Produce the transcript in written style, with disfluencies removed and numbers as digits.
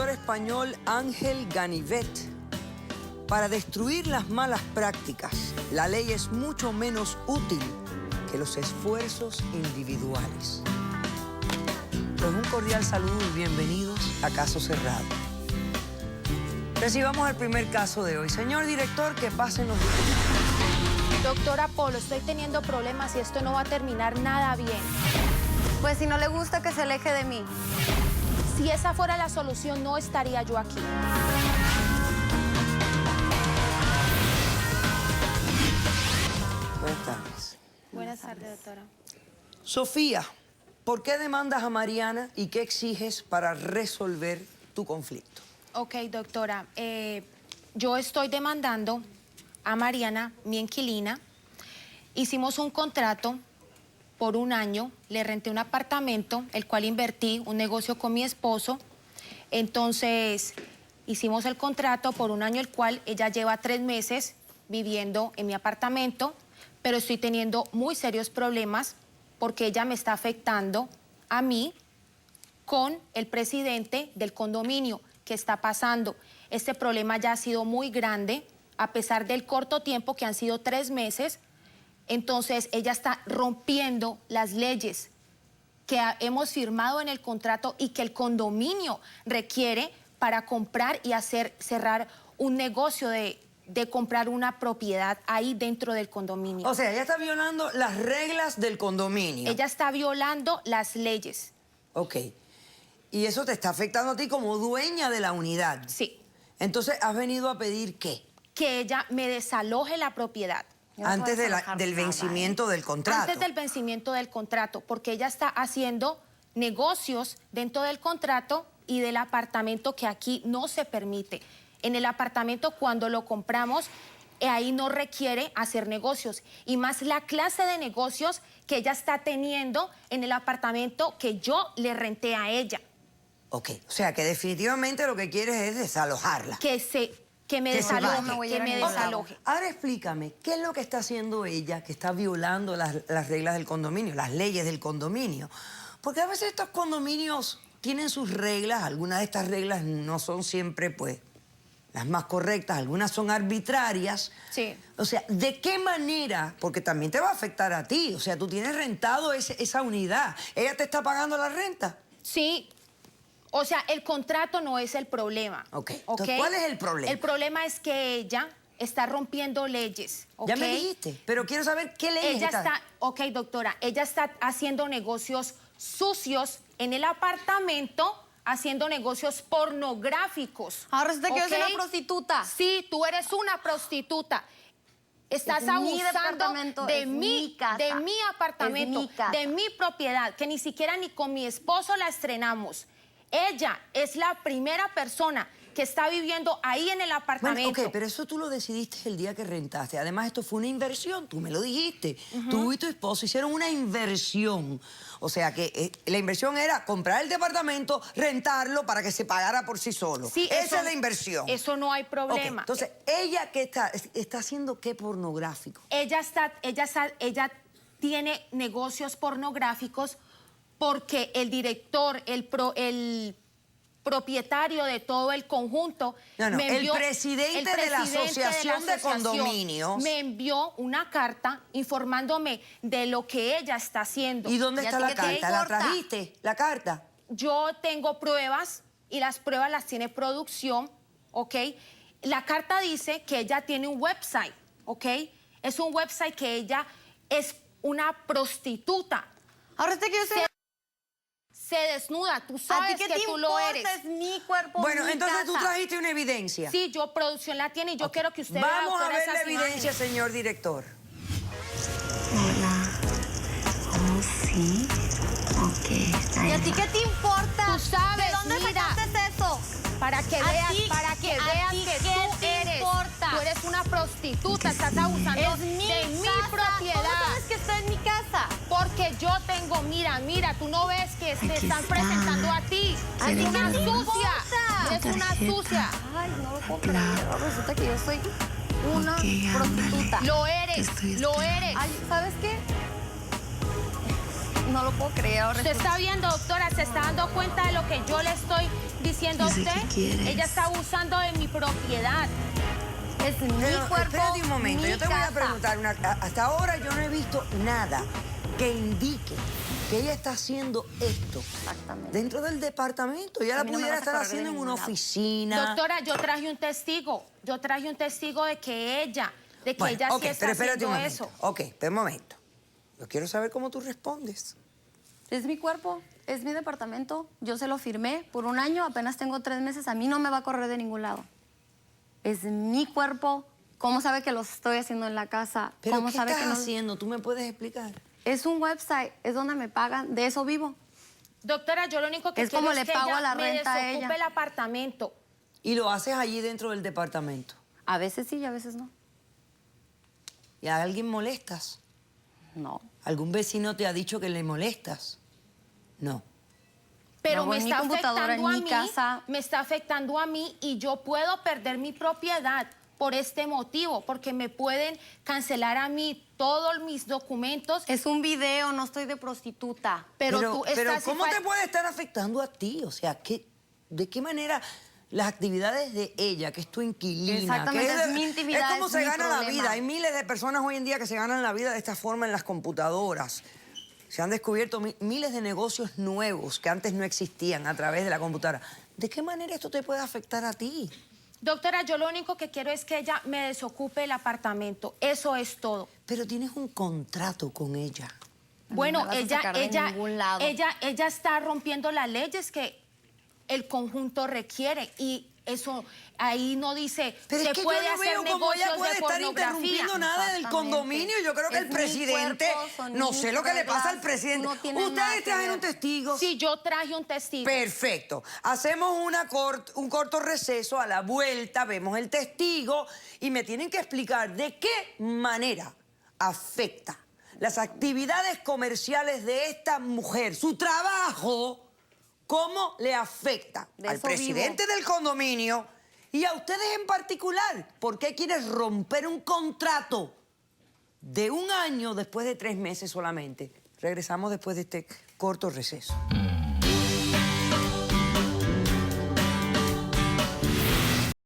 director español Ángel Ganivet. Para destruir las malas prácticas, la ley es mucho menos útil que los esfuerzos individuales. Pues un cordial saludo y bienvenidos a Caso Cerrado. Recibamos el primer caso de hoy. Señor director, que pasen los días. Doctora Polo, estoy teniendo problemas y esto no va a terminar nada bien. Pues si no le gusta, que se aleje de mí. Si esa fuera la solución, no estaría yo aquí. Buenas tardes. Buenas tardes, doctora. Sofía, ¿por qué demandas a Mariana y qué exiges para resolver tu conflicto? Ok, doctora. Yo estoy demandando a Mariana, mi inquilina. Hicimos un contrato por un año. Le renté un apartamento, el cual invertí, un negocio con mi esposo. Entonces, hicimos el contrato por un año, el cual ella lleva 3 meses viviendo en mi apartamento, pero estoy teniendo muy serios problemas porque ella me está afectando a mí con el presidente del condominio. ¿Qué está pasando? Este problema ya ha sido muy grande, a pesar del corto tiempo que han sido 3 meses. Entonces, ella está rompiendo las leyes que hemos firmado en el contrato y que el condominio requiere para comprar y cerrar un negocio de comprar una propiedad ahí dentro del condominio. O sea, ella está violando las reglas del condominio. Ella está violando las leyes. Ok. Y eso te está afectando a ti como dueña de la unidad. Sí. Entonces, ¿has venido a pedir qué? Que ella me desaloje la propiedad. Antes del vencimiento del contrato. Antes del vencimiento del contrato, porque ella está haciendo negocios dentro del contrato y del apartamento que aquí no se permite. En el apartamento, cuando lo compramos, ahí no requiere hacer negocios. Y más la clase de negocios que ella está teniendo en el apartamento que yo le renté a ella. Ok, o sea que definitivamente lo que quieres es desalojarla. Que me desaloje. Ahora explícame, ¿qué es lo que está haciendo ella que está violando las reglas del condominio, las leyes del condominio? Porque a veces estos condominios tienen sus reglas, algunas de estas reglas no son siempre, pues, las más correctas, algunas son arbitrarias. Sí. O sea, ¿de qué manera? Porque también te va a afectar a ti. O sea, tú tienes rentado esa unidad. ¿Ella te está pagando la renta? Sí. O sea, el contrato no es el problema. Ok. Entonces, ¿cuál es el problema? El problema es que ella está rompiendo leyes. ¿Okay? Ya me dijiste, pero quiero saber qué leyes está... Ok, doctora, ella está haciendo negocios sucios en el apartamento, haciendo negocios pornográficos. Ahora resulta que yo soy una prostituta. Sí, tú eres una prostituta. Estás abusando de mi apartamento, de mi propiedad, que ni siquiera ni con mi esposo la estrenamos. Ella es la primera persona que está viviendo ahí en el apartamento. Bueno, ok, pero eso tú lo decidiste el día que rentaste. Además, esto fue una inversión, tú me lo dijiste. Tú y tu esposo hicieron una inversión. O sea que la inversión era comprar el departamento, rentarlo para que se pagara por sí solo. Sí, esa es la inversión. Eso no hay problema. Okay, entonces, ¿ella qué está haciendo qué pornográfico? Ella tiene negocios pornográficos porque el director, el propietario de todo el conjunto... el presidente de la asociación de condominios... me envió una carta informándome de lo que ella está haciendo. ¿Y dónde está la carta? ¿La trajiste, la carta? Yo tengo pruebas y las pruebas las tiene producción, ¿ok? La carta dice que ella tiene un website, ¿ok? Es un website que ella es una prostituta. Ahora que yo sé... Se desnuda, tú sabes que tú lo eres. Es mi cuerpo, bueno, mi entonces casa. Tú trajiste una evidencia. Sí, yo producción la tiene y yo quiero que usted vea. Vamos a ver la evidencia, señor director. Hola. Oh, sí. Ok, está bien. ¿Y a ti qué te importa? Tú sabes, ¿De dónde sacaste eso? Para que veas, que tú eres. Importa? Tú eres una prostituta, estás abusando de mi propiedad. ¿Cómo sabes que estoy en mi casa? Porque yo tengo, mira, tú no ves que te están presentando a ti. Eres una sucia. Eres una sucia. Ay, no lo puedo creer. Resulta que yo soy una prostituta. Lo eres. Ay, ¿sabes qué? no lo puedo creer. Ahora Usted está viendo, doctora, se está dando cuenta de lo que yo le estoy diciendo a Yo sé usted. que quieres. Ella está abusando de mi propiedad. es mi Pero cuerpo, espérate un momento, mi yo te voy a casa. preguntar, hasta ahora yo no he visto nada que indique que ella está haciendo esto Exactamente. dentro del departamento. Ella A la mí no me pudiera vas a estar correr haciendo de en una ningún lado. oficina. Doctora, yo traje un testigo. Yo traje un testigo de que ella Bueno, sí ok, está pero espérate haciendo un momento. eso. Ok, espera un momento. Yo quiero saber cómo tú respondes. Es mi cuerpo, es mi departamento. Yo se lo firmé por un año, apenas tengo 3 meses. A mí no me va a correr de ningún lado. Es mi cuerpo. ¿Cómo sabe que lo estoy haciendo en la casa? ¿Pero ¿Cómo qué sabe estás que no? haciendo? ¿Tú me puedes explicar? Es un website, es donde me pagan, de eso vivo. Doctora, yo lo único que Es quiero como es le que pago ella la me renta a desocupe ella. el apartamento. Y lo haces allí dentro del departamento. A veces sí y a veces no. ¿Y a alguien molestas? No. ¿Algún vecino te ha dicho que le molestas? No. Pero Lo hago me en mi está computadora, afectando en a mi mí, casa. me está afectando a mí y yo puedo perder mi propiedad por este motivo, porque me pueden cancelar a mí todos mis documentos. Es un video, no estoy de prostituta. Pero tú estás... ¿cómo te puede estar afectando a ti? O sea, ¿de qué manera las actividades de ella, que es tu inquilina? Exactamente, que es mi intimidad, Es como es se mi gana la problema. vida. Hay miles de personas hoy en día que se ganan la vida de esta forma en las computadoras. Se han descubierto miles de negocios nuevos que antes no existían a través de la computadora. ¿De qué manera esto te puede afectar a ti? Doctora, yo lo único que quiero es que ella me desocupe el apartamento. Eso es todo. Pero tienes un contrato con ella. Bueno, me vas a sacar de ningún lado. ella está rompiendo las leyes que el conjunto requiere y eso ahí no dice Pero se es que puede yo no hacer veo cómo ella negocios puede de estar pornografía. interrumpiendo nada del Exactamente. condominio. Yo creo que Es el mi presidente, cuerpo, son no mis sé lo que le pasa al reglas, presidente. no tiene nada Ustedes que trajeron ver. testigos. Sí, yo traje un testigo. Perfecto. Hacemos un corto receso. A la vuelta vemos el testigo y me tienen que explicar de qué manera afecta las actividades comerciales de esta mujer, su trabajo, cómo le afecta De al eso presidente del condominio y a ustedes en particular. ¿Por qué quieres romper un contrato de un año después de 3 meses solamente? Regresamos después de este corto receso.